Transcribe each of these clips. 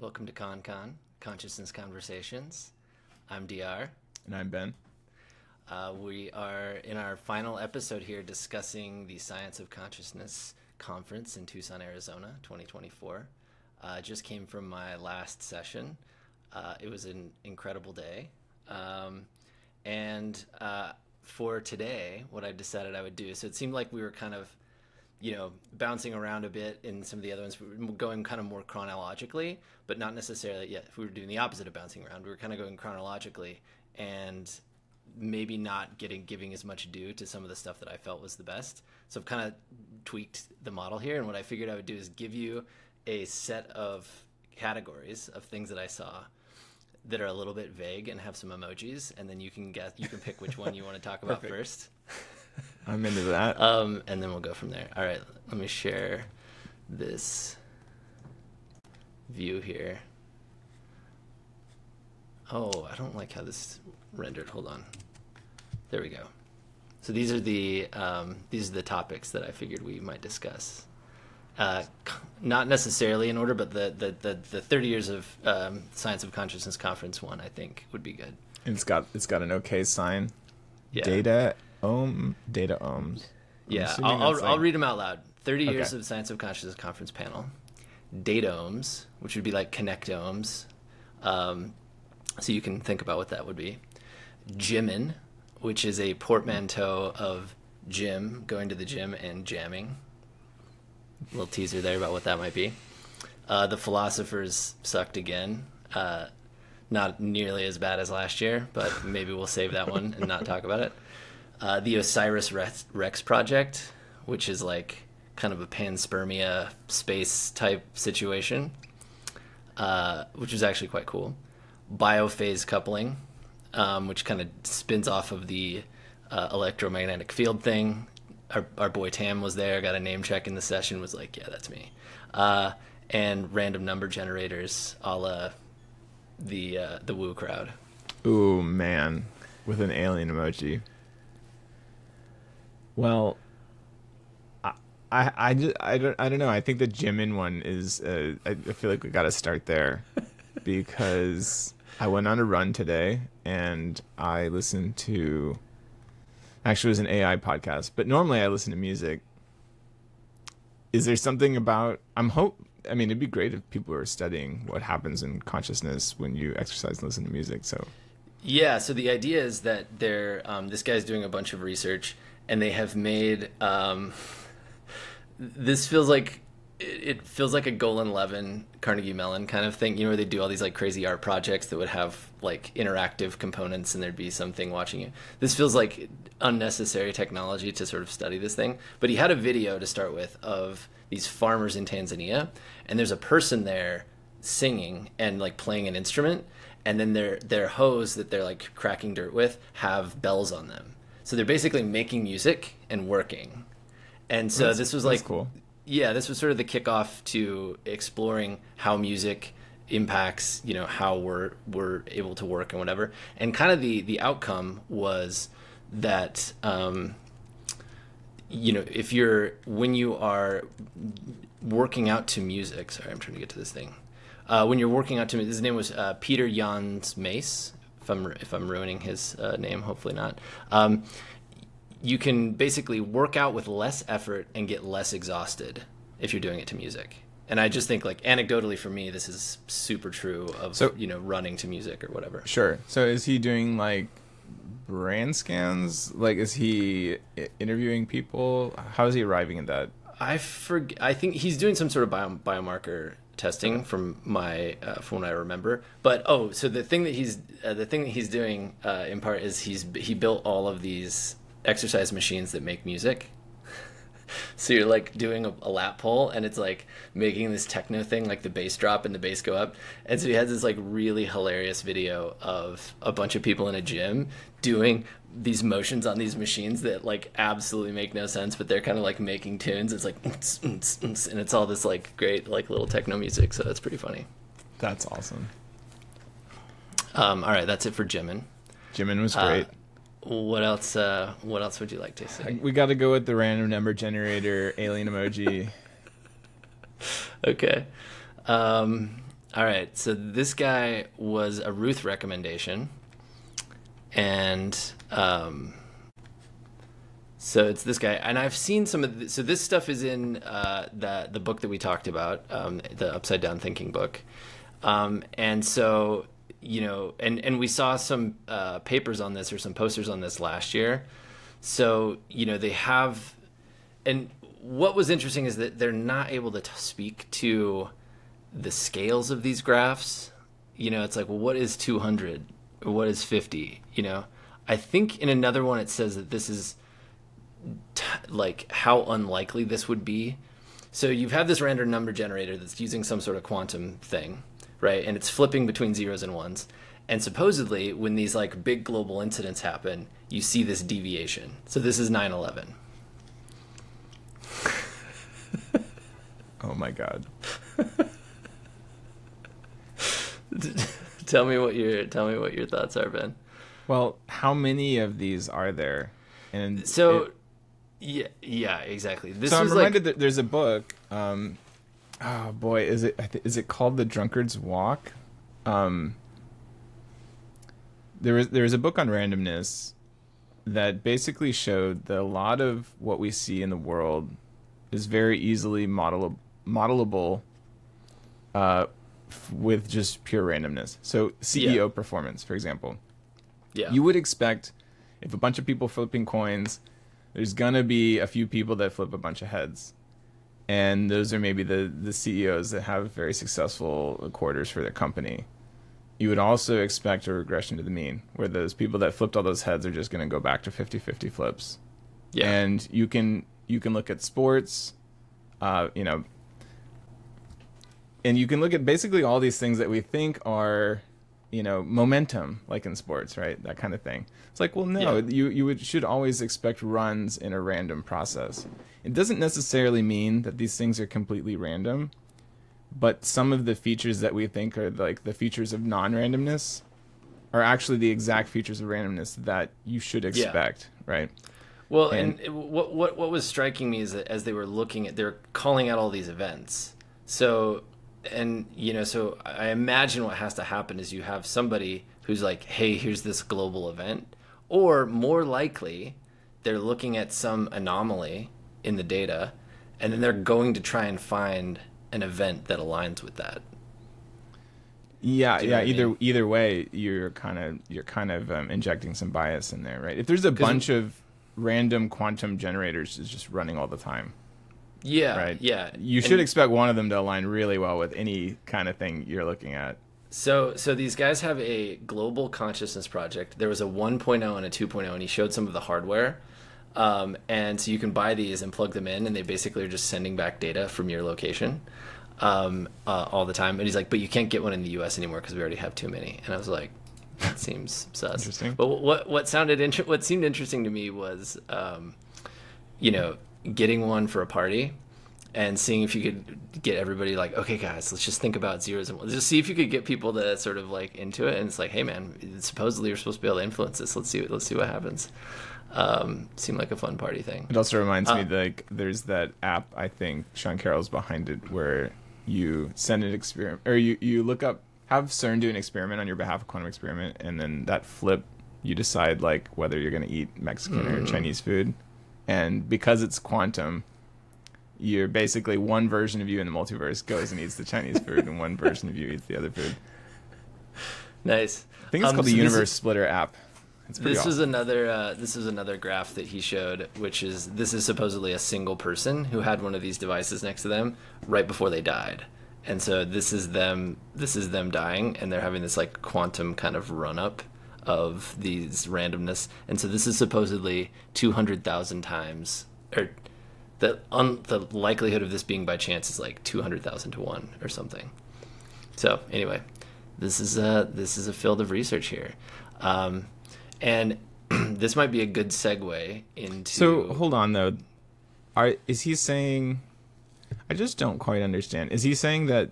Welcome to ConCon, Consciousness Conversations. I'm DR. And I'm Ben. We are in our final episode here discussing the Science of Consciousness Conference in Tucson, Arizona, 2024. Just came from my last session. It was an incredible day. And for today, what I decided I would do, so it seemed like we were kind of bouncing around a bit in some of the other ones. We were going kind of more chronologically, but not necessarily, if we were doing the opposite of bouncing around. We were kind of going chronologically and maybe not giving as much due to some of the stuff that I felt was the best. So I've kind of tweaked the model here, and what I figured I would do is give you a set of categories of things that I saw that are a little bit vague and have some emojis, and then you can pick which one you want to talk about first. I'm into that. And then we'll go from there. All right, let me share this view here. Oh, I don't like how this rendered. Hold on. There we go. So these are the topics that I figured we might discuss. Not necessarily in order, but the 30 years of Science of Consciousness Conference one, I think, would be good. And it's got an okay sign. Yeah. Dataomes. Yeah, I'll read them out loud. 30 years of Science of Consciousness Conference panel. Dataomes, which would be like connectomes. So you can think about what that would be. Gymmin, which is a portmanteau of gym, going to the gym, and jamming. A little teaser there about what that might be. The philosophers sucked again. Not nearly as bad as last year, but maybe we'll save that one and not talk about it. The Osiris-Rex project, which is like kind of a panspermia space type situation, which is actually quite cool. Biophase coupling, which kind of spins off of the electromagnetic field thing. Our boy Tam was there, got a name check in the session, was like, yeah, that's me. And random number generators, a la the Woo crowd. Ooh, man, with an alien emoji. Well, I don't know. I think the Jimin one is. I feel like we got to start there because I went on a run today and I listened to. Actually, it was an AI podcast, but normally I listen to music. Is there something about? I mean, it'd be great if people were studying what happens in consciousness when you exercise and listen to music. So. Yeah. So the idea is that this guy's doing a bunch of research. And they have made this feels like a Golan Levin Carnegie Mellon kind of thing, where they do all these like crazy art projects that would have like interactive components and there'd be something watching you. This feels like unnecessary technology to sort of study this thing. But he had a video to start with of these farmers in Tanzania, and there's a person there singing and like playing an instrument, and then their hose that they're like cracking dirt with have bells on them. So they're basically making music and working. And so this was like, cool. Yeah, this was sort of the kickoff to exploring how music impacts, how we're able to work and whatever. And kind of the outcome was that, when you are working out to music, sorry, I'm trying to get to this thing. When you're working out to music, his name was Peter Jans Mace. If I'm ruining his name, hopefully not. You can basically work out with less effort and get less exhausted if you're doing it to music. And I just think, like, anecdotally for me, this is super true of running to music or whatever. Sure. So is he doing like brand scans? Like, is he interviewing people? How is he arriving at that? I think he's doing some sort of biomarker testing from what I remember. But so the thing that he's doing in part is he built all of these exercise machines that make music. So you're like doing a lap pull and it's like making this techno thing, like the bass drop and the bass go up. And so he has this like really hilarious video of a bunch of people in a gym doing these motions on these machines that like absolutely make no sense, but they're kind of like making tunes. It's like and it's all this like great like little techno music, so it's pretty funny. That's awesome. All right, that's it for Jimin. Jimin was great. What else would you like to see? We got to go with the random number generator alien emoji. Okay. All right. So this guy was a Ruth recommendation, and so it's this guy, and I've seen some of so this stuff is in the book that we talked about, the Upside Down Thinking book, and so and we saw some papers on this or some posters on this last year. So they have, and what was interesting is that they're not able to speak to the scales of these graphs. It's like, well, what is 200 or what is 50? I think in another one it says that this is like how unlikely this would be. So you've had this random number generator that's using some sort of quantum thing, right? And it's flipping between zeros and ones. And supposedly when these like big global incidents happen, you see this deviation. So this is 9/11. Oh my God. Tell me what your thoughts are, Ben. Well, how many of these are there? And so yeah, exactly. This so I'm was reminded that there's a book. Oh boy, is it called The Drunkard's Walk? There was a book on randomness that basically showed that a lot of what we see in the world is very easily modelable with just pure randomness. So CEO performance, for example. Yeah. You would expect if a bunch of people flipping coins, there's gonna be a few people that flip a bunch of heads. And those are maybe the CEOs that have very successful quarters for their company. You would also expect a regression to the mean, where those people that flipped all those heads are just going to go back to 50-50 flips. Yeah. And you can look at sports, and you can look at basically all these things that we think are, momentum, like in sports, right? That kind of thing. It's like, well, no, you should always expect runs in a random process. It doesn't necessarily mean that these things are completely random, but some of the features that we think are like the features of non-randomness are actually the exact features of randomness that you should expect, right? Well, and what was striking me is that as they were they're calling out all these events. So, so I imagine what has to happen is you have somebody who's like, hey, here's this global event. Or more likely, they're looking at some anomaly in the data, and then they're going to try and find an event that aligns with that. Yeah. Either way, you're kind of injecting some bias in there, right? If there's a bunch of random quantum generators is just running all the time, right? Yeah, you should expect one of them to align really well with any kind of thing you're looking at. So these guys have a global consciousness project. There was a 1.0 and a 2.0, and he showed some of the hardware. And so you can buy these and plug them in, and they basically are just sending back data from your location all the time. And he's like, but you can't get one in the U.S. anymore because we already have too many. And I was like, that seems sus. Interesting. But what seemed interesting to me was, getting one for a party and seeing if you could get everybody like, okay, guys, let's just think about zeros and ones. Just see if you could get people to sort of like into it. And it's like, hey, man, supposedly you're supposed to be able to influence this. Let's see what happens. Seemed like a fun party thing. It also reminds me like there's that app, I think Sean Carroll's behind it, where you send an experiment, or you look up, have CERN do an experiment on your behalf, a quantum experiment, and then that flip, you decide like whether you're going to eat Mexican or Chinese food. And because it's quantum, you're basically one version of you in the multiverse goes and eats the Chinese food, and one version of you eats the other food. Nice. I think it's called the Universe Splitter app. This was another graph that he showed, which is this is supposedly a single person who had one of these devices next to them right before they died. And so this is them dying, and they're having this like quantum kind of run up of these randomness. And so this is supposedly 200,000 times, or the likelihood of this being by chance is like 200,000 to 1 or something. So anyway, this is a field of research here. And this might be a good segue into... So, hold on, though. Is he saying... I just don't quite understand. Is he saying that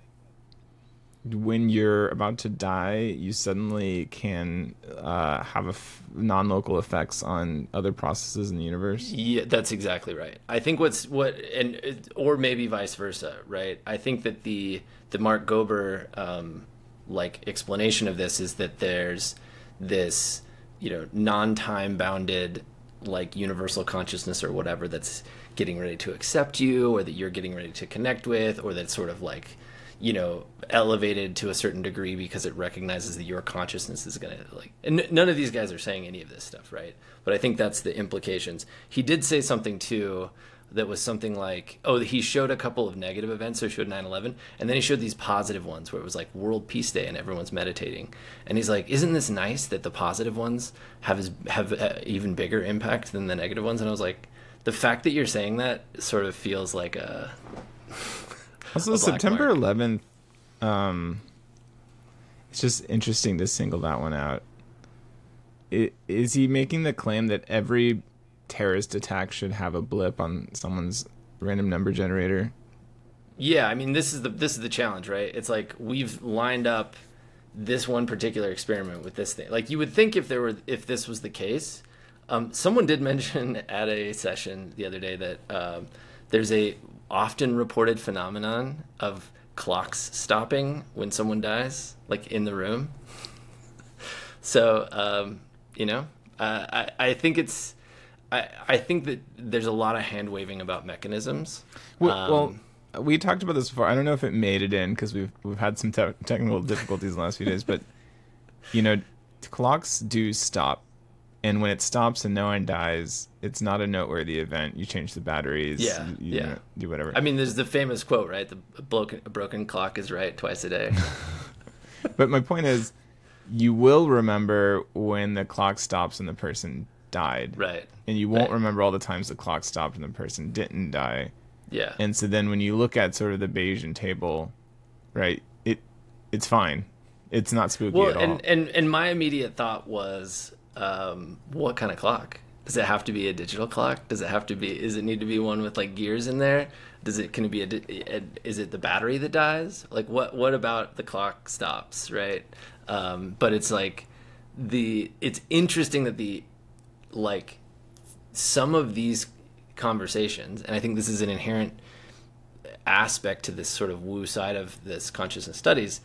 when you're about to die, you suddenly can have non-local effects on other processes in the universe? Yeah, that's exactly right. I think or maybe vice versa, right? I think that the Mark Gober like explanation of this is that there's this, non-time bounded like universal consciousness or whatever that's getting ready to accept you, or that you're getting ready to connect with, or that's sort of like, elevated to a certain degree because it recognizes that your consciousness is going to and none of these guys are saying any of this stuff, right? But I think that's the implications. He did say something too that was something like, he showed a couple of negative events. So he showed 9/11, and then he showed these positive ones where it was like World Peace Day and everyone's meditating. And he's like, isn't this nice that the positive ones have even bigger impact than the negative ones? And I was like, the fact that you're saying that sort of feels like a also September 11th. It's just interesting to single that one out. Is he making the claim that every terrorist attack should have a blip on someone's random number generator? Yeah, I mean, this is the challenge, right? It's like we've lined up this one particular experiment with this thing. Like, you would think if this was the case, someone did mention at a session the other day that there's a often reported phenomenon of clocks stopping when someone dies, like in the room. So, I think I think that there's a lot of hand waving about mechanisms. Well, we talked about this before. I don't know if it made it in because we've had some technical difficulties in the last few days, but clocks do stop. And when it stops and no one dies, it's not a noteworthy event. You change the batteries. You do whatever. I mean, there's the famous quote, right? A broken clock is right twice a day. But my point is, you will remember when the clock stops and the person died. Right. And you won't remember all the times the clock stopped and the person didn't die. Yeah. And so then when you look at sort of the Bayesian table, right, it's fine. It's not spooky at all. And my immediate thought was, what kind of clock? Does it have to be a digital clock? Does it need to be one with like gears in there? Is it the battery that dies? Like what about the clock stops, right? But it's like it's interesting that some of these conversations, and I think this is an inherent aspect to this sort of woo side of this consciousness studies,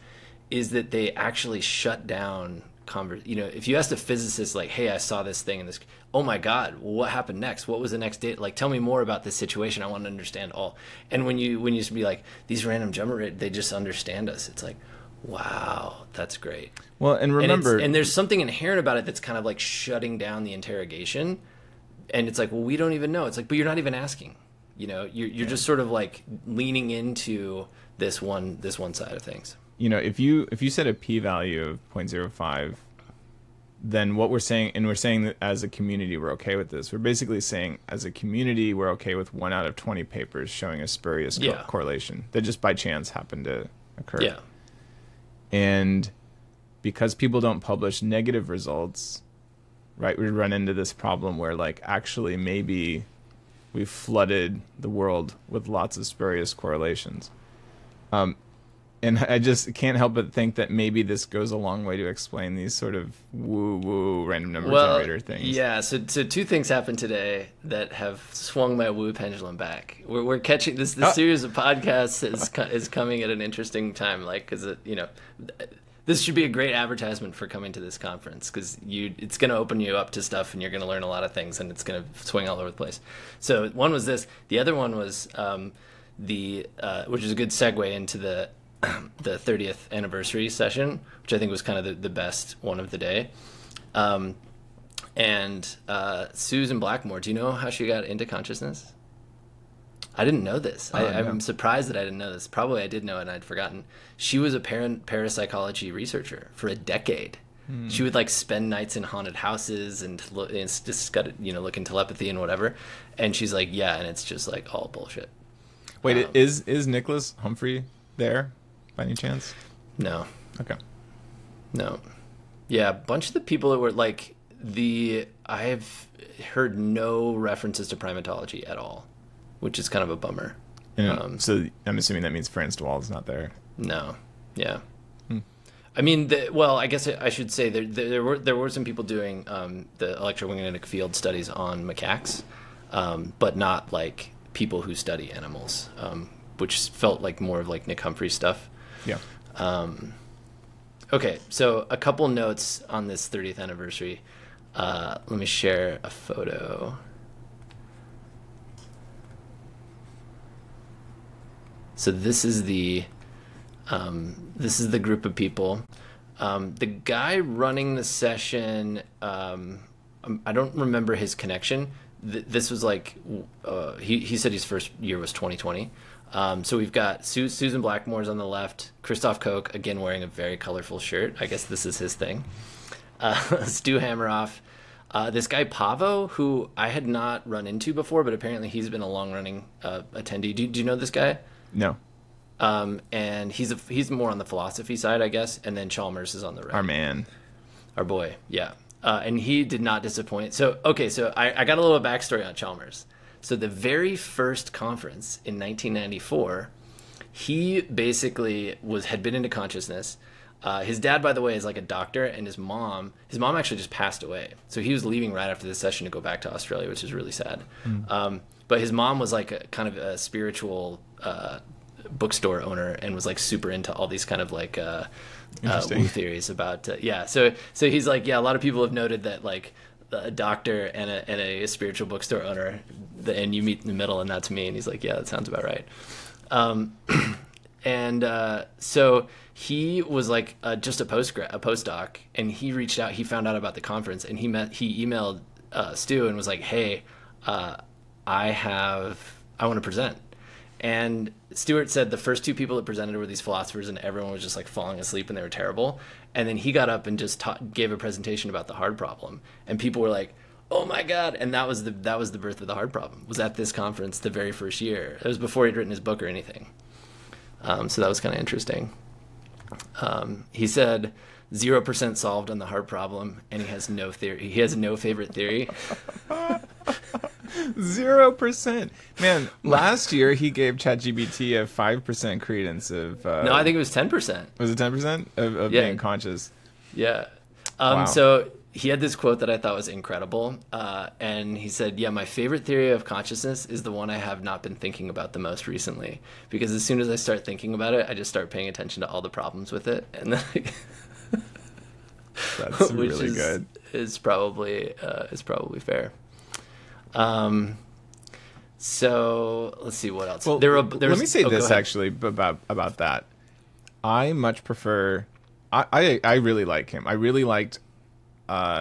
is that they actually shut down if you asked a physicist, like, hey, I saw this thing and this, oh my God, what happened next? What was the next date? Like, tell me more about this situation. I want to understand all. And when you be like, these random jumper, they just understand us. It's like, wow, that's great. Well, and remember, and there's something inherent about it that's kind of like shutting down the interrogation. And it's like, well, we don't even know. It's like, but you're not even asking. You're just sort of like leaning into this one side of things. If you set a p-value of 0.05, then what we're saying, and we're saying that as a community we're okay with this. We're basically saying as a community we're okay with 1 out of 20 papers showing a spurious correlation that just by chance happened to occur. Yeah. And because people don't publish negative results, right, we run into this problem where like actually maybe we've flooded the world with lots of spurious correlations. And I just can't help but think that maybe this goes a long way to explain these sort of woo-woo random number generator things. Yeah, so two things happened today that have swung my woo pendulum back. We're catching this series of podcasts is coming at an interesting time, like, because this should be a great advertisement for coming to this conference, because it's going to open you up to stuff and you're going to learn a lot of things and it's going to swing all over the place. So one was this. The other one was which is a good segue into the 30th anniversary session, which I think was kind of the best one of the day. And Susan Blackmore, do you know how she got into consciousness? I didn't know this. I'm surprised that I didn't know this. Probably I did know it and I'd forgotten. She was a parapsychology researcher for a decade. She would like spend nights in haunted houses and look in telepathy and whatever. And she's like, yeah, and it's just like all bullshit. Wait, is Nicholas Humphrey there by any chance? No. Okay. No. Yeah, a bunch of the people that were like I've heard no references to primatology at all, which is kind of a bummer. So I'm assuming that means Franz de Waal is not there. No. Yeah. I mean, well, I guess I should say there were some people doing the electromagnetic field studies on macaques, but not like people who study animals, which felt like more of like Nick Humphrey stuff. Yeah. Okay, so a couple notes on this 30th anniversary. Let me share a photo. So this is the group of people. The guy running the session, I don't remember his connection. This was like, he said his first year was 2020. So we've got Susan Blackmore's on the left, Christoph Koch, again wearing a very colorful shirt. I guess this is his thing. Stu Hammeroff. This guy Pavo, who I had not run into before, but apparently he's been a long-running attendee. Do you know this guy? No. And he's more on the philosophy side, I guess. And then Chalmers is on the right. Our man. Our boy, yeah. And he did not disappoint. So I got a little backstory on Chalmers. So the very first conference in 1994, he basically had been into consciousness. His dad, by the way, is like a doctor, and his mom actually just passed away. So he was leaving right after this session to go back to Australia, which is really sad. But his mom was like a kind of a spiritual bookstore owner and was like super into all these kind of like woo theories about so he's like, yeah, a lot of people have noted that like a doctor and a spiritual bookstore owner, and you meet in the middle, and that's me. And he's like, yeah, that sounds about right. So he was like just a postdoc, and he reached out. He found out about the conference, and he emailed Stu and was like, hey, I want to present. And Stewart said the first two people that presented were these philosophers, and everyone was just like falling asleep, and they were terrible. And then he got up and just gave a presentation about the hard problem, and people were like, "Oh my god!" And that was the birth of the hard problem. Was at this conference the very first year. It was before he'd written his book or anything. So that was kind of interesting. He said 0% solved on the hard problem, and he has no theory. He has no favorite theory. 0%. Man, last year he gave ChatGPT a 5% credence of... no, I think it was 10%. Was it 10% of being conscious? Yeah. Wow. So he had this quote that I thought was incredible. And he said, yeah, my favorite theory of consciousness is the one I have not been thinking about the most recently. Because as soon as I start thinking about it, I just start paying attention to all the problems with it. And then... That's really good. Is probably fair. So let's see what else. Well, let me say this actually about that. I much prefer. I really like him. I really liked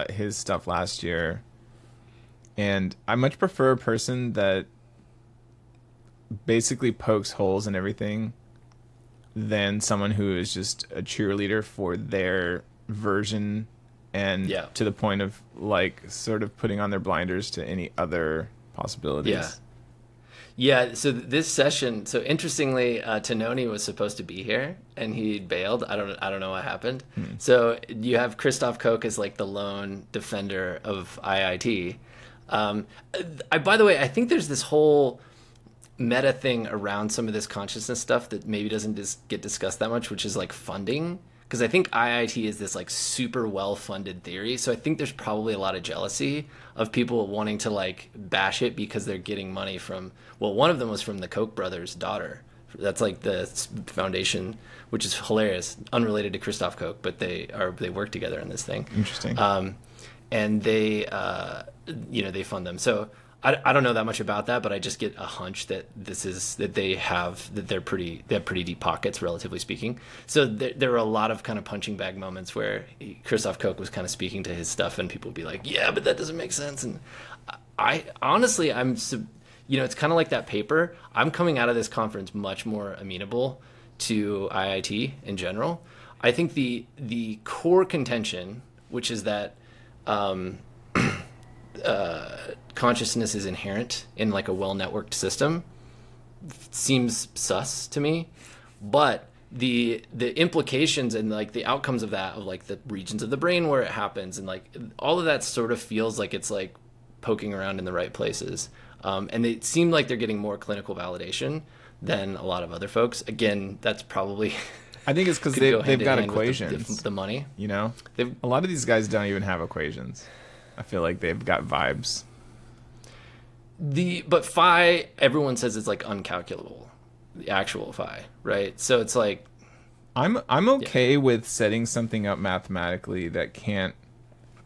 his stuff last year, and I much prefer a person that basically pokes holes in everything than someone who is just a cheerleader for their version, and to the point of like sort of putting on their blinders to any other possibilities. Yeah. So this session, so interestingly, Tononi was supposed to be here and he bailed. I don't know what happened. So you have Christoph Koch as like the lone defender of IIT. By the way, I think there's this whole meta thing around some of this consciousness stuff that maybe doesn't get discussed that much, which is like funding. Because I think IIT is this like super well-funded theory. So I think there's probably a lot of jealousy of people wanting to like bash it because they're getting money from, well, one of them was from the Koch brothers' daughter. That's like the foundation, which is hilarious, unrelated to Christoph Koch, but they work together in this thing. Interesting. And they, they fund them. So I don't know that much about that, but I just get a hunch that they have pretty deep pockets, relatively speaking. So there were a lot of kind of punching bag moments where Christoph Koch was kind of speaking to his stuff, and people would be like, "Yeah, but that doesn't make sense." And I honestly, it's kind of like that paper. I'm coming out of this conference much more amenable to IIT in general. I think the core contention, which is that consciousness is inherent in like a well-networked system, seems sus to me. But the implications and like the outcomes of that, of like the regions of the brain where it happens, and like all of that sort of feels like it's like poking around in the right places. And they seem like they're getting more clinical validation than a lot of other folks. Again, that's probably I think it's because they've got equations. The money. You know, a lot of these guys don't even have equations. I feel like they've got vibes. But phi, everyone says it's like uncalculable, the actual phi, right? So it's like I'm okay with setting something up mathematically that can't,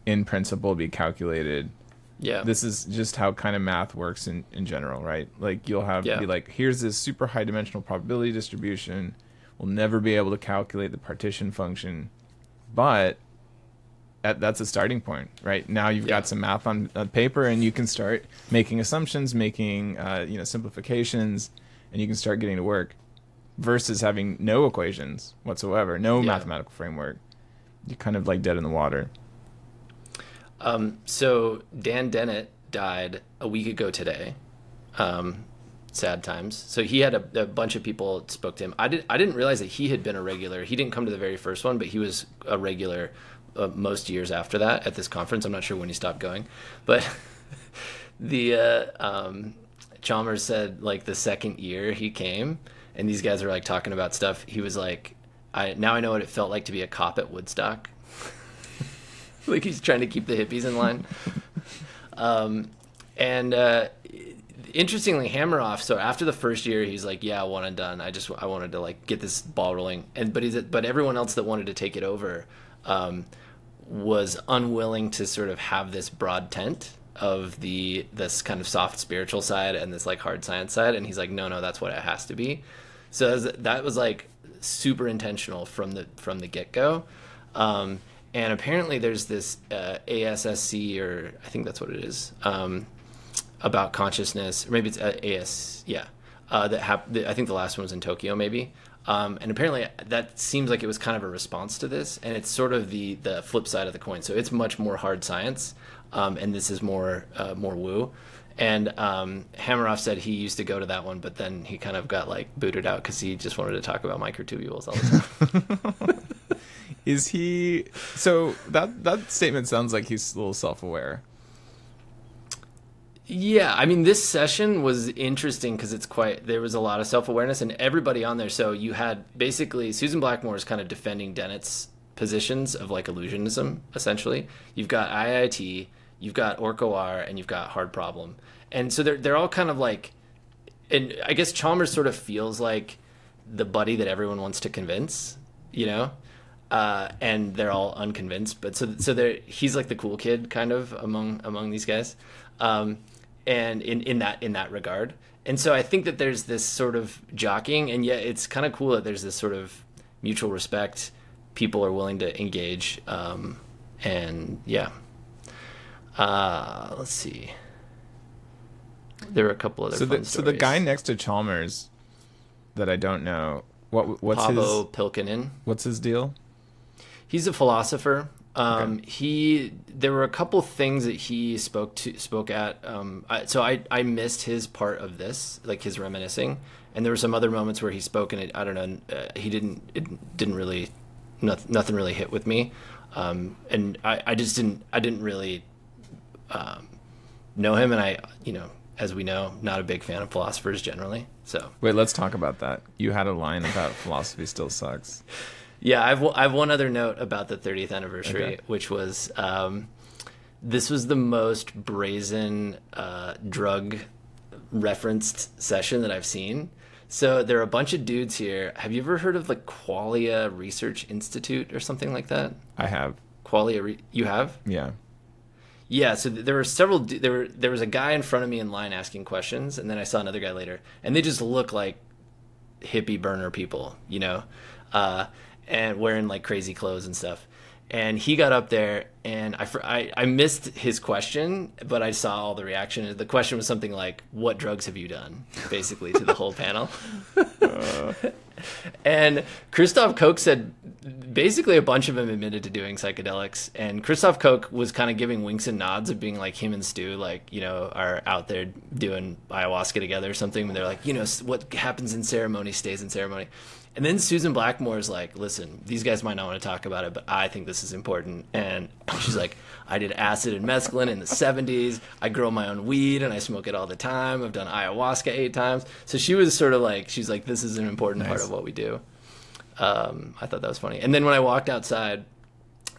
in principle, be calculated. Yeah. This is just how kind of math works in general, right? Like you'll have be like, here's this super high dimensional probability distribution. We'll never be able to calculate the partition function, but that's a starting point, right? Now you've got some math on paper, and you can start making assumptions, making simplifications, and you can start getting to work. Versus having no equations whatsoever, no mathematical framework, you're kind of like dead in the water. So Dan Dennett died a week ago today. Sad times. So he had a bunch of people spoke to him. I didn't realize that he had been a regular. He didn't come to the very first one, but he was a regular most years after that at this conference. I'm not sure when he stopped going, but the Chalmers said like the second year he came and these guys were like talking about stuff. He was like, now I know what it felt like to be a cop at Woodstock. Like he's trying to keep the hippies in line. Interestingly, Hammeroff. So after the first year, he's like, "Yeah, one and done. I wanted to like get this ball rolling." But everyone else that wanted to take it over was unwilling to sort of have this broad tent of this kind of soft spiritual side and this like hard science side. And he's like, "No, that's what it has to be." So that was like super intentional from the get go. And apparently, there's this ASSC, or I think that's what it is. About consciousness, or maybe it's AS, I think the last one was in Tokyo, maybe. And apparently that seems like it was kind of a response to this, and it's sort of the flip side of the coin. So it's much more hard science, and this is more woo. And Hammeroff said he used to go to that one, but then he kind of got like booted out because he just wanted to talk about microtubules all the time. Is he? So that statement sounds like he's a little self-aware. Yeah, I mean, this session was interesting because there was a lot of self-awareness and everybody on there. So you had basically Susan Blackmore is kind of defending Dennett's positions of like illusionism, essentially. You've got IIT, you've got OR, and you've got Hard Problem. And so they're all kind of like, and I guess Chalmers sort of feels like the buddy that everyone wants to convince, you know? And they're all unconvinced, but so he's like the cool kid kind of among these guys. And in that regard. And so I think that there's this sort of jockeying, and yet it's kind of cool that there's this sort of mutual respect. People are willing to engage. And yeah. Let's see. There were a couple other fun stories. So the guy next to Chalmers that I don't know, what's Paavo Pilkinen. What's his deal? He's a philosopher. Okay. There were a couple things that he spoke at. So I missed his part of this, like his reminiscing, and there were some other moments where he spoke, and I don't know, nothing really hit with me, and I didn't really know him, and as we know, not a big fan of philosophers generally. So wait, let's talk about that. You had a line about philosophy still sucks. Yeah, I've one other note about the 30th anniversary, which was this was the most brazen drug referenced session that I've seen. So there are a bunch of dudes here. Have you ever heard of the Qualia Research Institute or something like that? I have. Qualia, you have? Yeah. Yeah, so there were several. There was a guy in front of me in line asking questions, and then I saw another guy later, and they just look like hippie burner people, and wearing like crazy clothes and stuff. And he got up there, and I missed his question, but I saw all the reaction. The question was something like, "What drugs have you done?" Basically to the whole panel. And Christoph Koch said, basically a bunch of them admitted to doing psychedelics, and Christoph Koch was kind of giving winks and nods of being like him and Stu, like, are out there doing ayahuasca together or something. And they're like, what happens in ceremony stays in ceremony. And then Susan Blackmore is like, listen, these guys might not want to talk about it, but I think this is important. And she's like, I did acid and mescaline in the 70s. I grow my own weed and I smoke it all the time. I've done ayahuasca 8 times. So she was sort of like, she's like, this is an important part of what we do. I thought that was funny. And then when I walked outside,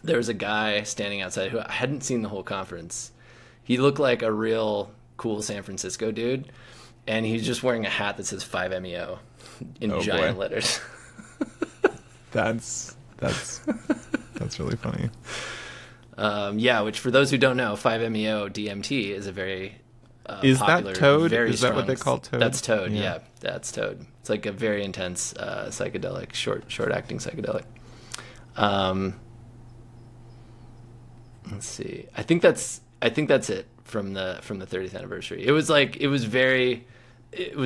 there was a guy standing outside who I hadn't seen the whole conference. He looked like a real cool San Francisco dude, and he's just wearing a hat that says 5MEO in giant letters. That's really funny. Yeah, which for those who don't know, 5MEO DMT is a very is popular, that Toad? Very is that what they call Toad? That's Toad. Yeah, that's Toad. It's like a very intense psychedelic, short acting psychedelic. Let's see. I think that's it from the 30th anniversary. It was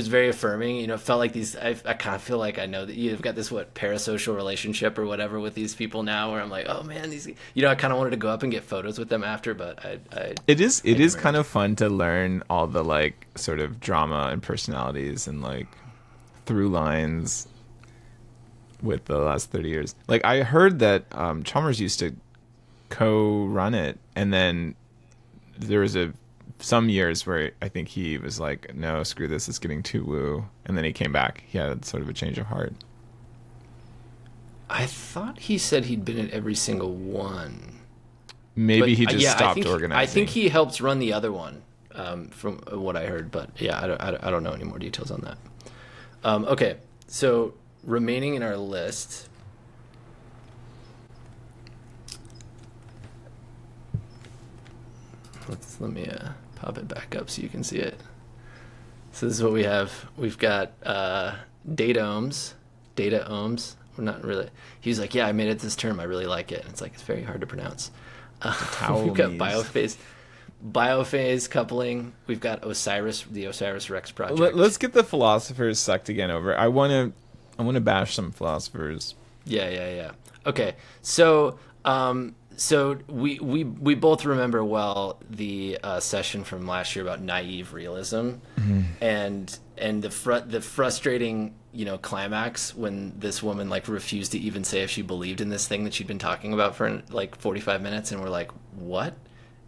very affirming. You know, it felt like I kind of feel like I know that you've got this parasocial relationship or whatever with these people now, where I'm like, oh man, these, you know, I kind of wanted to go up and get photos with them after, but it is kind of fun to learn all the like sort of drama and personalities and like through lines with the last 30 years. Like I heard that Chalmers used to co-run it, and then there was some years where I think he was like, no, screw this, it's getting too woo, and then he came back. He had sort of a change of heart. I thought he said he'd been at every single one. Maybe he just stopped organizing. I think he helps run the other one, from what I heard, but yeah, I don't know any more details on that. Okay, so remaining in our list, let me pop it back up so you can see it. So this is what we have. We've got Dataomes. We're not really. He's like, yeah, I made it this term. I really like it. And it's like, it's very hard to pronounce. We've got biophase coupling. We've got the Osiris Rex project. Let's get the philosophers sucked again over. I want to bash some philosophers. Yeah. Okay, so we both remember well the session from last year about naive realism, and the frustrating, you know, climax when this woman like refused to even say if she believed in this thing that she'd been talking about for like 45 minutes, and we're like, what?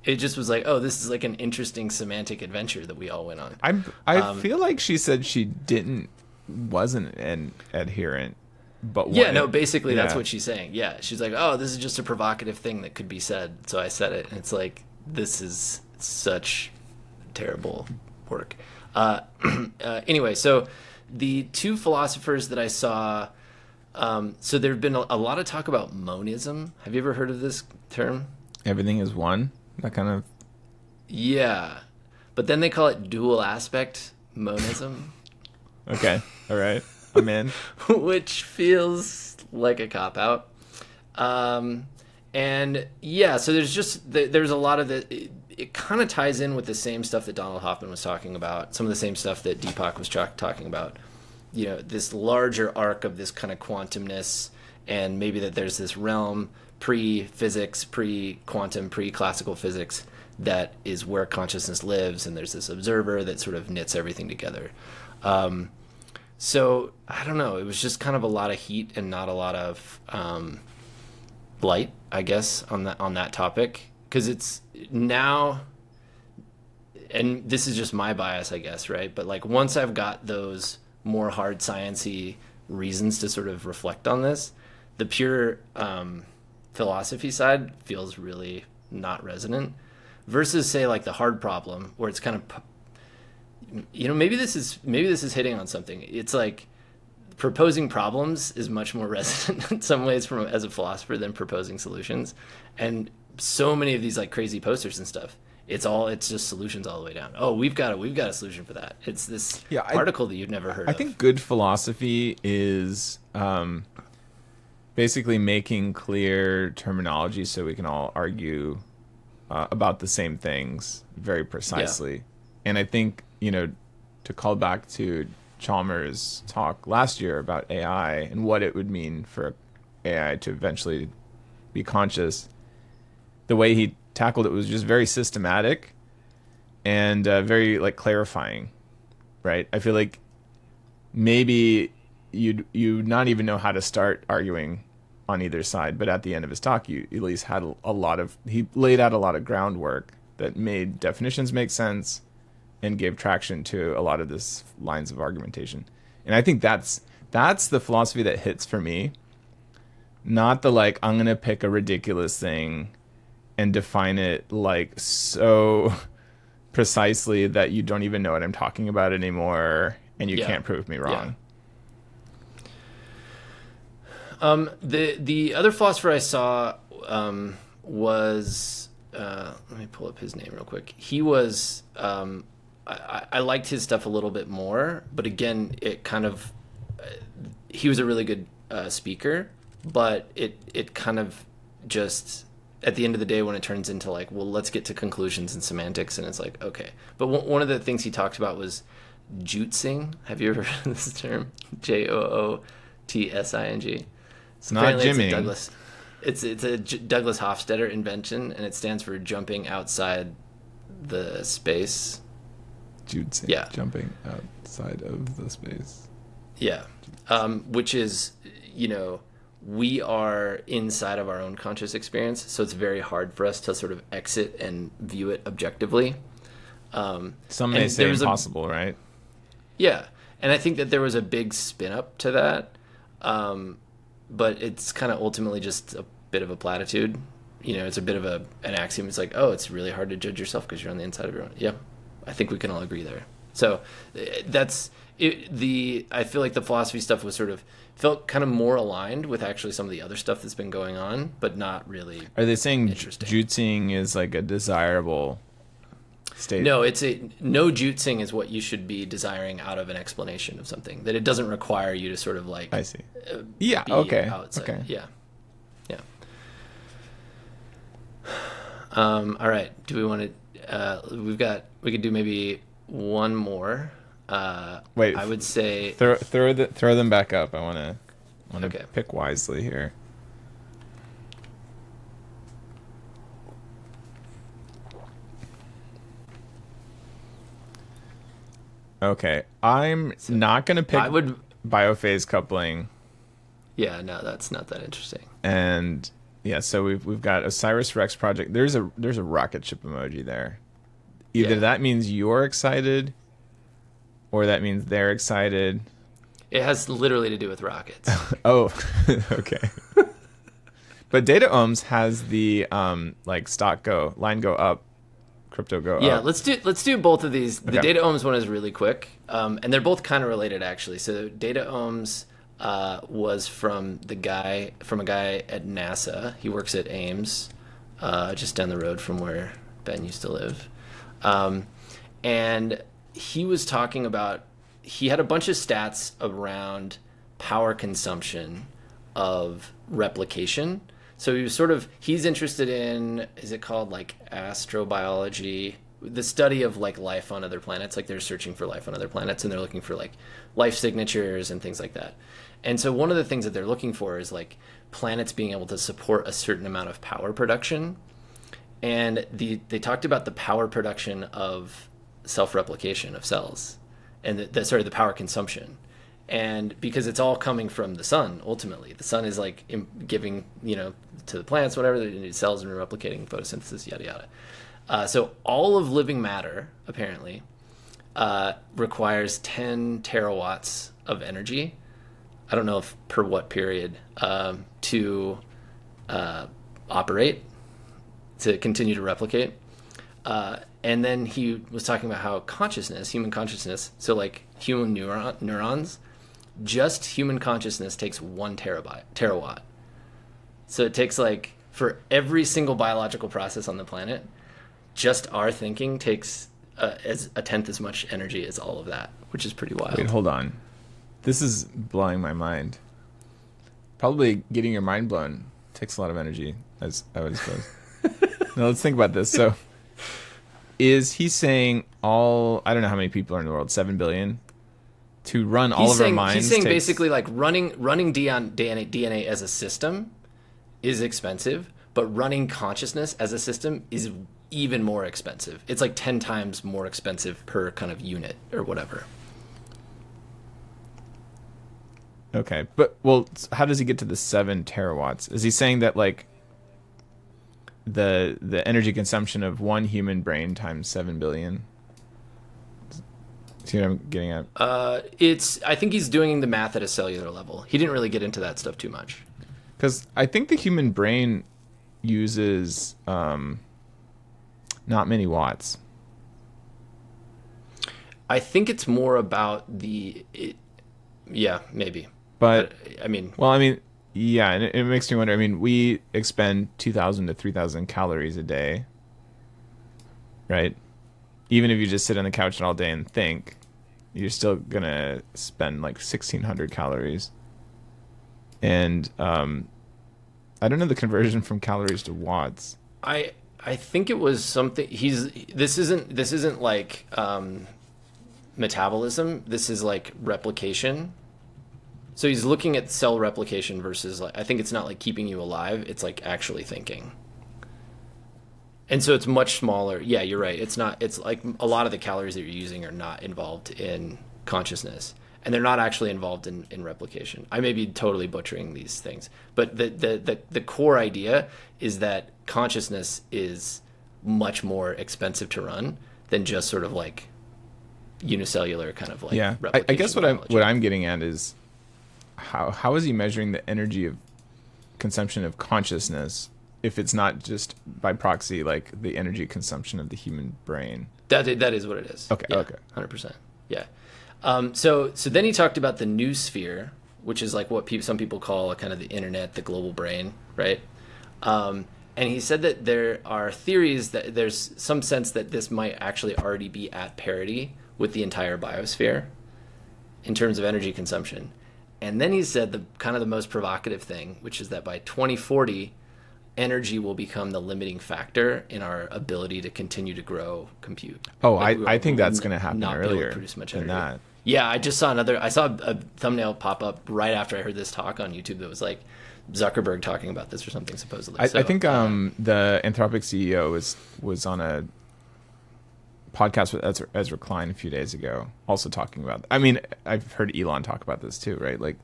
It just was like, oh, this is like an interesting semantic adventure that we all went on. I feel like she said she wasn't an adherent. But basically that's what she's saying. Yeah, she's like, oh, this is just a provocative thing that could be said, so I said it. And it's like, this is such terrible work. Anyway, so the two philosophers that I saw, so there have been a lot of talk about monism. Have you ever heard of this term? Everything is one? That kind of... Yeah, but then they call it dual aspect monism. Okay, all right. I'm in. Which feels like a cop-out. And yeah, so there's a lot of it kind of ties in with the same stuff that Donald Hoffman was talking about, some of the same stuff that Deepak was talking about. You know, this larger arc of this kind of quantumness, and maybe that there's this realm pre-physics, pre-quantum, pre-classical physics that is where consciousness lives, and there's this observer that sort of knits everything together. So I don't know. It was just kind of a lot of heat and not a lot of light, I guess, on that topic, because it's now, and this is just my bias, I guess, right? But like once I've got those more hard sciencey reasons to sort of reflect on this, the pure philosophy side feels really not resonant, versus say like the hard problem where it's kind of, you know, maybe this is hitting on something. It's like proposing problems is much more resonant in some ways as a philosopher than proposing solutions. And so many of these like crazy posters and stuff, it's just solutions all the way down. Oh, we've got a solution for that. It's this particle that you've never heard of. I think good philosophy is basically making clear terminology so we can all argue about the same things very precisely. Yeah. And I think, you know, to call back to Chalmers' talk last year about AI and what it would mean for AI to eventually be conscious, the way he tackled it was just very systematic and very like clarifying, right? I feel like maybe you'd not even know how to start arguing on either side, but at the end of his talk, you at least had he laid out a lot of groundwork that made definitions make sense and gave traction to a lot of this lines of argumentation. And I think that's the philosophy that hits for me. Not the like, I'm going to pick a ridiculous thing and define it like so precisely that you don't even know what I'm talking about anymore and you can't prove me wrong. Yeah. The other philosopher I saw was let me pull up his name real quick. He was I liked his stuff a little bit more, but again, it kind of he was a really good speaker, but it kind of just at the end of the day when it turns into like, well, let's get to conclusions and semantics, and it's like, okay. But one of the things he talked about was juicing. Have you ever heard of this term? Jootsing. It's not Jimmy. It's a Douglas Hofstadter invention, and it stands for jumping outside the space. Juicing. Yeah. Jumping outside of the space. Yeah. Which is, we are inside of our own conscious experience, so it's very hard for us to sort of exit and view it objectively. Some may say impossible, right? Yeah. And I think that there was a big spin up to that. But it's kind of ultimately just a bit of a platitude. It's a bit of an axiom. It's like, oh, it's really hard to judge yourself because you're on the inside of your own. Yeah, I think we can all agree there. So that's it. I feel like the philosophy stuff was felt kind of more aligned with actually some of the other stuff that's been going on, but not really. Are they saying juicing is like a desirable state? No, no juicing is what you should be desiring out of an explanation of something. That it doesn't require you to sort of like. I see. Yeah. Okay. Outside. Okay. Yeah. Yeah. All right. Do we want to? We could do maybe one more. Wait. I would say throw them back up. I want to pick wisely here. Okay, I'm not going to pick biophase coupling. Yeah, no, that's not that interesting. And yeah, so we've got Osiris Rex project. There's a rocket ship emoji there. Either that means you're excited or that means they're excited. It has literally to do with rockets. Oh, okay. But Dataomes has the like stock go, line go up, crypto go up. Yeah, let's do both of these. The Dataomes one is really quick, and they're both kind of related actually. So Dataomes was from a guy at NASA. He works at Ames, just down the road from where Ben used to live, and he was talking about. He had a bunch of stats around power consumption of replication. So he's interested in, is it called like astrobiology, the study of like life on other planets. Like they're searching for life on other planets and they're looking for like life signatures and things like that. And so one of the things that they're looking for is like planets being able to support a certain amount of power production. And they talked about the power production of self-replication of cells and the power consumption. And because it's all coming from the sun, ultimately, the sun is like giving, to the plants, whatever, they need cells and replicating, photosynthesis, yada, yada. So all of living matter, apparently, requires 10 terawatts of energy. I don't know if per what period, to operate, to continue to replicate. And then he was talking about how human consciousness, so like human neurons, just human consciousness takes 1 terawatt. So it takes like, for every single biological process on the planet, just our thinking takes as a tenth as much energy as all of that, which is pretty wild. Wait, hold on. This is blowing my mind. Probably getting your mind blown takes a lot of energy, as I would suppose. Now let's think about this. So is he saying I don't know how many people are in the world, 7 billion? To run all of our minds. He's saying basically like running DNA as a system is expensive, but running consciousness as a system is even more expensive. It's like 10 times more expensive per kind of unit or whatever. Okay, but how does he get to the 7 terawatts? Is he saying that like the energy consumption of one human brain times 7 billion? See what I'm getting at? I think he's doing the math at a cellular level. He didn't really get into that stuff too much. Because I think the human brain uses not many watts. I think it's more about yeah, maybe. But I mean, yeah, and it makes me wonder. I mean, we expend 2,000 to 3,000 calories a day, right? Even if you just sit on the couch all day and think, you're still gonna spend like 1,600 calories. And I don't know the conversion from calories to watts. I think it was something. This isn't like metabolism. This is like replication. So he's looking at cell replication versus, like, I think it's not like keeping you alive. It's like actually thinking. And so it's much smaller. Yeah, you're right. It's like a lot of the calories that you're using are not involved in consciousness, and they're not actually involved in replication. I may be totally butchering these things, but the core idea is that consciousness is much more expensive to run than just sort of like unicellular kind of like replication. I guess what I'm getting at is how is he measuring the energy of consumption of consciousness if it's not just by proxy like the energy consumption of the human brain? That is what it is. Okay. Yeah, okay. 100%. Yeah. So then he talked about the new sphere, which is like what some people call kind of the internet, the global brain, right? And he said that there are theories that there's some sense that this might actually already be at parity with the entire biosphere in terms of energy consumption. And then he said the kind of the most provocative thing, which is that by 2040, energy will become the limiting factor in our ability to continue to grow compute. Oh, like I think that's going to happen earlier produce much than energy. that. Yeah, I saw a thumbnail pop up right after I heard this talk on YouTube that was like Zuckerberg talking about this or something, supposedly. I think the Anthropic CEO was on a podcast with Ezra Klein a few days ago, also talking about. I mean, I've heard Elon talk about this too, right? Like,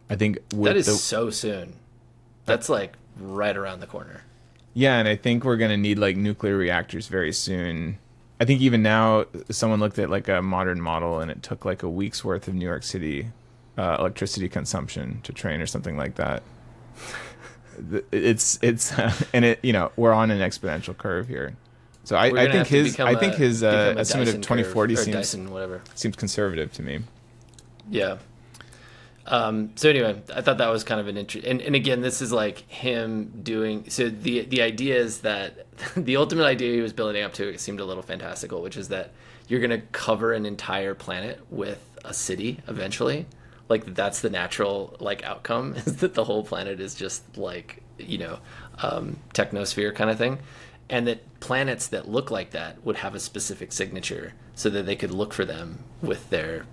I think that is so soon. That's like right around the corner. Yeah, and I think we're gonna need like nuclear reactors very soon. I think even now, someone looked at like a modern model, and it took like a week's worth of New York City electricity consumption to train or something like that. It's and it we're on an exponential curve here. So I think his estimate of 2040 seems conservative to me. Yeah. So anyway, I thought that was kind of an interesting, and again, this is like him doing, so the idea is that the ultimate idea he was building up to, it seemed a little fantastical, which is that you're going to cover an entire planet with a city eventually. Like that's the natural like outcome, is that the whole planet is just like, technosphere kind of thing. And that planets that look like that would have a specific signature so that they could look for them with their,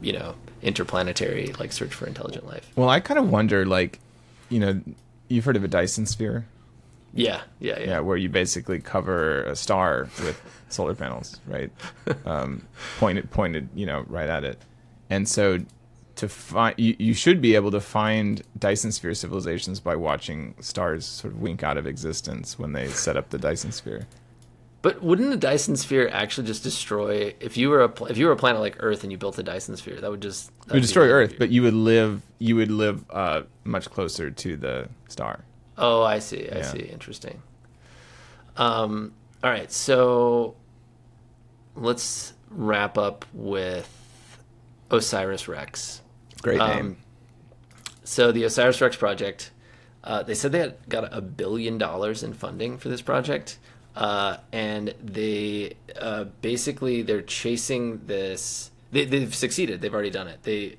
interplanetary like search for intelligent life. Well, I kind of wonder, like, you've heard of a Dyson sphere? Yeah. Where you basically cover a star with solar panels, right? Pointed, right at it. And so to find, you should be able to find Dyson sphere civilizations by watching stars sort of wink out of existence when they set up the Dyson sphere. But wouldn't the Dyson sphere actually just destroy, if you were a planet like Earth and you built a Dyson sphere, that would destroy Earth, but you would live much closer to the star. Oh, I see. I see. Interesting. All right, so let's wrap up with OSIRIS-REx. Great name. So the OSIRIS-REx project, they said they got $1 billion in funding for this project, and they basically they're chasing this. They've succeeded. They've already done it.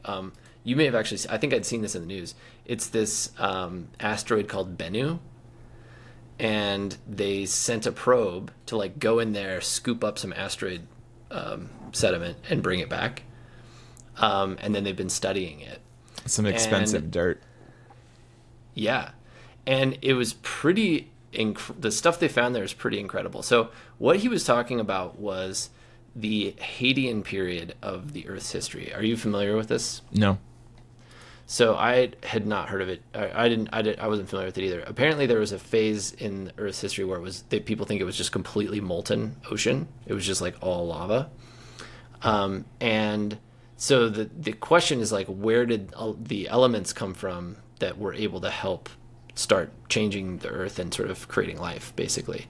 You may have actually. I think I'd seen this in the news. It's this asteroid called Bennu, and they sent a probe to like go in there, scoop up some asteroid sediment, and bring it back. And then they've been studying it. Some expensive dirt. Yeah. And it was pretty, the stuff they found there is pretty incredible. So what he was talking about was the Hadean period of the Earth's history. Are you familiar with this? No. So I had not heard of it. I wasn't familiar with it either. Apparently there was a phase in Earth's history where people think it was just completely molten ocean. It was just like all lava. And so the question is like, where did the elements come from that were able to help start changing the Earth and sort of creating life, basically.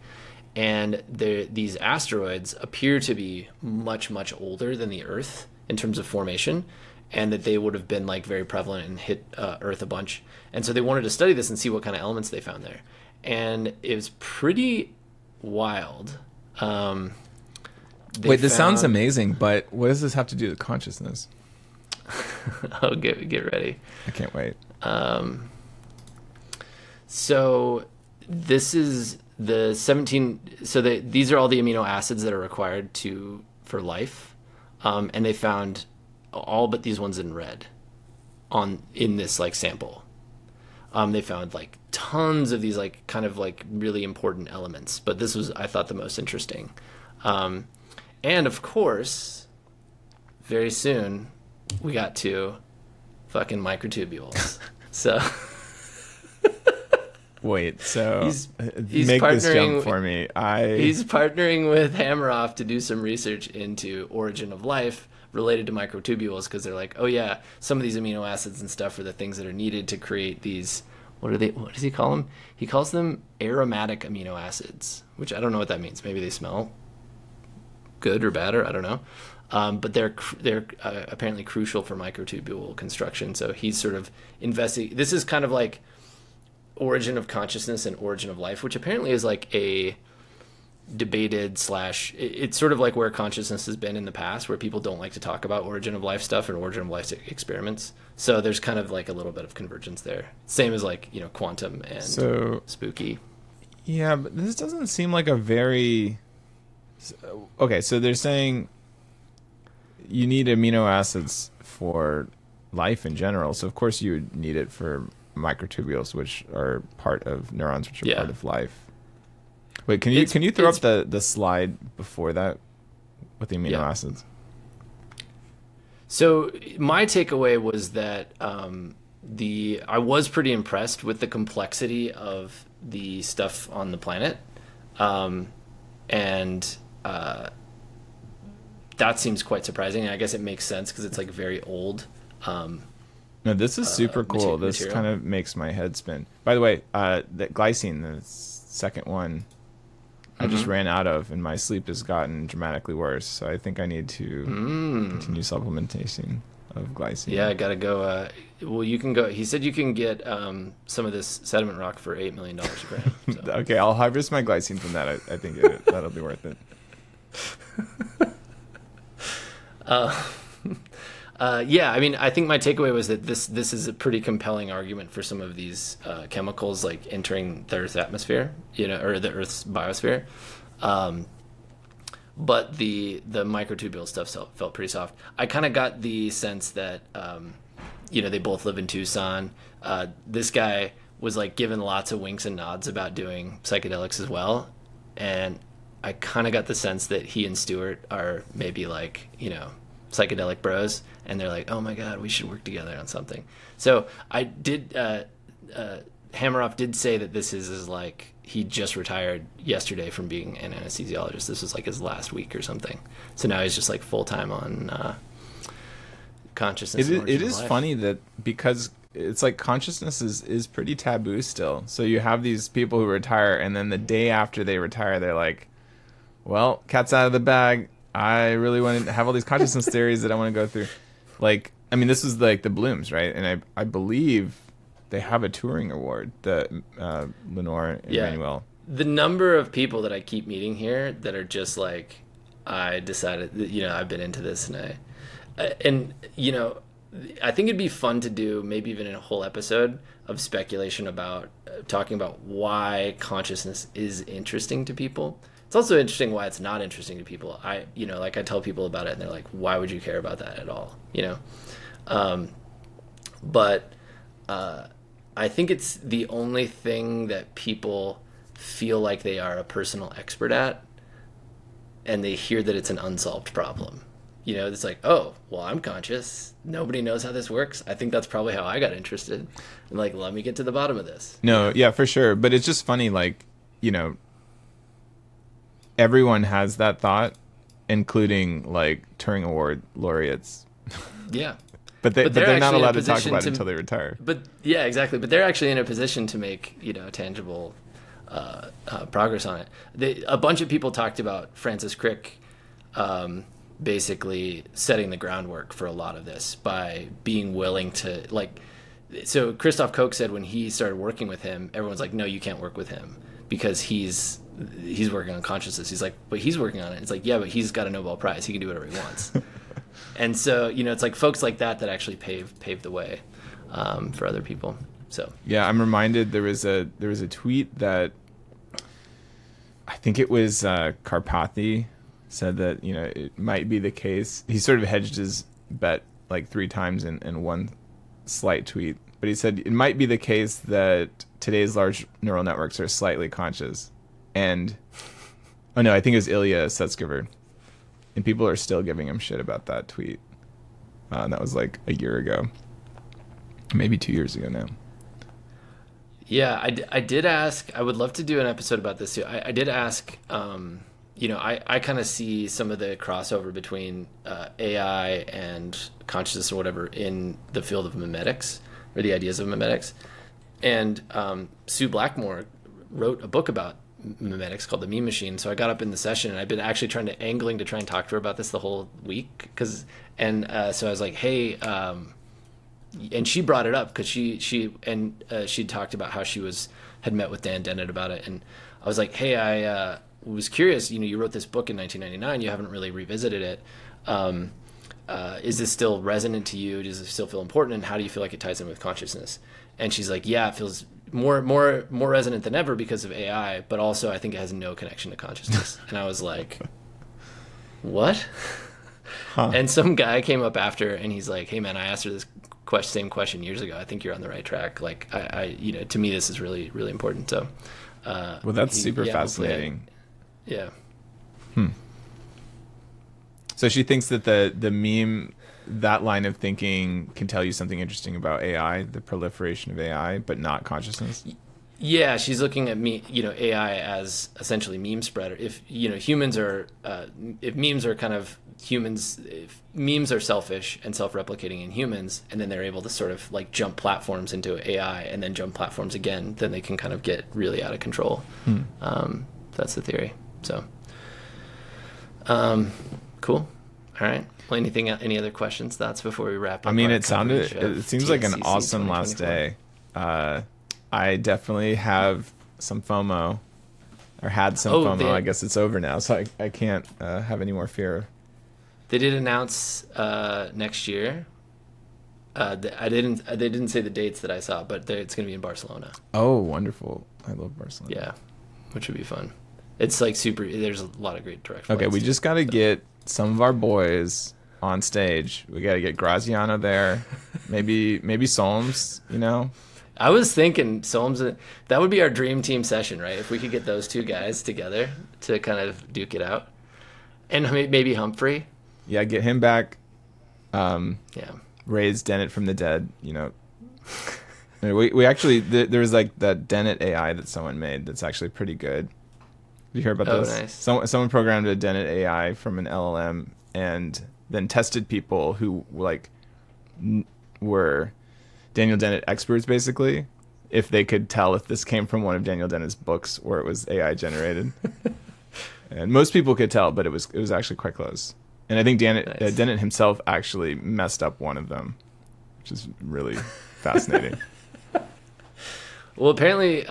And these asteroids appear to be much, much older than the Earth in terms of formation, and that they would have been like very prevalent and hit Earth a bunch. And so they wanted to study this and see what kind of elements they found there. And it was pretty wild. Wait, this sounds amazing, but what does this have to do with consciousness? Oh, get ready. I can't wait. So this is the 17. So these are all the amino acids that are required for life, and they found all but these ones in red in this like sample. They found like tons of these like kind of like really important elements, but this was, I thought, the most interesting. And of course, very soon we got to fucking microtubules. So wait, so he's make this jump for me. He's partnering with Hameroff to do some research into origin of life related to microtubules, because they're like, oh yeah, some of these amino acids and stuff are the things that are needed to create these, what does he call them? He calls them aromatic amino acids, which I don't know what that means. Maybe they smell good or bad, or I don't know. But they're apparently crucial for microtubule construction. So he's sort of this is kind of like origin of consciousness and origin of life, which apparently is like a debated it's sort of like where consciousness has been in the past, where people don't like to talk about origin of life stuff and origin of life experiments. So there's kind of like a little bit of convergence there. Same as like, quantum and spooky. Yeah, but this doesn't seem like a very... Okay, so they're saying you need amino acids for life in general. So of course you would need it for microtubules, which are part of neurons, which are part of life. Wait, can you throw up the slide before that with the amino acids? So my takeaway was that I was pretty impressed with the complexity of the stuff on the planet, and that seems quite surprising. I guess it makes sense because it's like very old. No, this is super cool. This kind of makes my head spin. By the way, the glycine, the second one, I just ran out of, and my sleep has gotten dramatically worse. So I think I need to continue supplementation of glycine. Yeah, I gotta go. Well, you can go. He said you can get some of this sediment rock for $8 million a gram. So. Okay, I'll harvest my glycine from that. I think that'll be worth it. Yeah, I mean, I think my takeaway was that this is a pretty compelling argument for some of these chemicals like entering the Earth's atmosphere, or the Earth's biosphere. But the microtubule stuff felt pretty soft. I kind of got the sense that they both live in Tucson. This guy was like given lots of winks and nods about doing psychedelics as well, and I kind of got the sense that he and Stuart are maybe like psychedelic bros, and they're like, oh my god, we should work together on something. So I did Hameroff did say that this is like he just retired yesterday from being an anesthesiologist. This was like his last week or something, so now he's just like full-time on consciousness. It is funny that, because it's like consciousness is pretty taboo still, so you have these people who retire, and then the day after they retire they're like, well, cat's out of the bag, I really want to have all these consciousness theories that I want to go through. Like, I mean, this is like the Blooms, right? And I believe they have a Turing Award, the Lenore and Emmanuel. The number of people that I keep meeting here that are just like, I decided that, I've been into this, and I think it'd be fun to do maybe even a whole episode of speculation about talking about why consciousness is interesting to people. It's also interesting why it's not interesting to people. I tell people about it and they're like, why would you care about that at all? But I think it's the only thing that people feel like they are a personal expert at, and they hear that it's an unsolved problem. It's like, oh, well, I'm conscious. Nobody knows how this works. I think that's probably how I got interested. And like, let me get to the bottom of this. No, yeah, for sure. But it's just funny, like, everyone has that thought, including like Turing Award laureates. Yeah. but they're not actually in a allowed to talk position about it until they retire. But yeah, exactly. But they're actually in a position to make, tangible progress on it. A bunch of people talked about Francis Crick basically setting the groundwork for a lot of this by being willing to, like, so Christoph Koch said when he started working with him, everyone's like, no, you can't work with him because he's working on consciousness. He's like, but he's working on it. It's like, yeah, but he's got a Nobel Prize. He can do whatever he wants. And so, it's like folks like that actually paved the way for other people. So yeah, I'm reminded there was a tweet that I think it was Karpathy said that it might be the case. He sort of hedged his bet like 3 times in one slight tweet, but he said it might be the case that today's large neural networks are slightly conscious. And oh no, I think it was Ilya Sutskever, and people are still giving him shit about that tweet. And that was like a year ago, maybe 2 years ago now. Yeah, I did ask. I would love to do an episode about this too. I did ask. I kind of see some of the crossover between AI and consciousness or whatever in the field of memetics, or the ideas of memetics. And Sue Blackmore wrote a book about memetics called The Meme Machine. So I got up in the session, and I've been actually angling to try and talk to her about this the whole week. So I was like, hey. And she brought it up because she talked about how she had met with Dan Dennett about it, and I was like, hey, I was curious. You wrote this book in 1999. You haven't really revisited it. Is this still resonant to you? Does it still feel important? And how do you feel like it ties in with consciousness? And she's like, yeah, it feels more resonant than ever because of AI, but also I think it has no connection to consciousness. And I was like, what? Huh. And some guy came up after, and he's like, hey man, I asked her this same question years ago. I think you're on the right track. Like to me, this is really, really important. So, well, that's super fascinating. Yeah. So she thinks that the meme, that line of thinking can tell you something interesting about AI, the proliferation of AI, but not consciousness. Yeah, she's looking at AI as essentially meme spreader. If humans are, if memes are kind of humans, if memes are selfish and self-replicating in humans, and then they're able to sort of like jump platforms into AI and then jump platforms again, then they can kind of get really out of control. That's the theory. So, cool. All right. Well, any other questions, thoughts before we wrap up? I mean, it seems like an awesome last day. I definitely have some FOMO, or had some FOMO. I guess it's over now, so I can't have any more fear. They did announce next year. They didn't say the dates that I saw, but it's going to be in Barcelona. Oh, wonderful! I love Barcelona. Yeah, which would be fun. It's like super. There's a lot of great direct flights. Okay, we just got to get some of our boys on stage. We got to get Graziano there, maybe Solms. I was thinking Solms. That would be our dream team session, right? If we could get those two guys together to kind of duke it out, and maybe Humphrey. Yeah, get him back. Yeah, raise Dennett from the dead. We actually there was like that Dennett AI that someone made that's actually pretty good. Did you hear about this? Nice. Someone programmed a Dennett AI from an LLM and then tested people who were Daniel Dennett experts, basically, if they could tell if this came from one of Daniel Dennett's books or it was AI generated. And most people could tell, but it was actually quite close. And I think Dennett himself actually messed up one of them, which is really fascinating. Well, apparently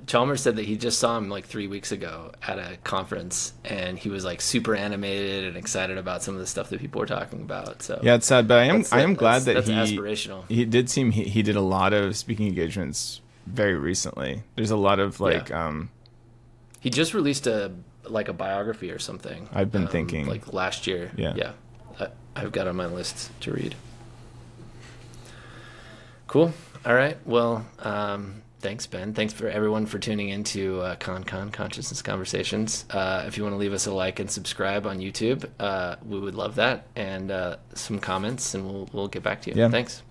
Chalmers said that he just saw him like 3 weeks ago at a conference, and he was like super animated and excited about some of the stuff that people were talking about. So yeah, it's sad, but I am glad that that's aspirational. He did seem he did a lot of speaking engagements very recently. There's a lot of he just released a biography or something. I've been thinking like last year. Yeah. I've got on my list to read. Cool. All right. Well, thanks, Ben. Thanks for everyone for tuning into ConCon Consciousness Conversations. If you want to leave us a like and subscribe on YouTube, we would love that, and some comments, and we'll get back to you. Yeah. Thanks.